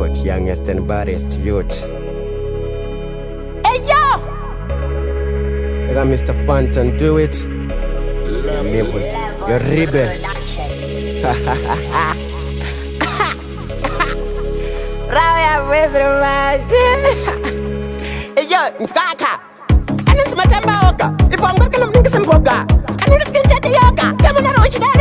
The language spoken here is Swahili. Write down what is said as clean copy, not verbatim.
support youngest and baddest youth. Hey yo! I got Mr. Fanton, do it. Levels, your rebel. Raya Western Hey yo, mskaka. Ano sumatemba oka? If I'm gonna make some boga. I need a skin yoga. Tell me that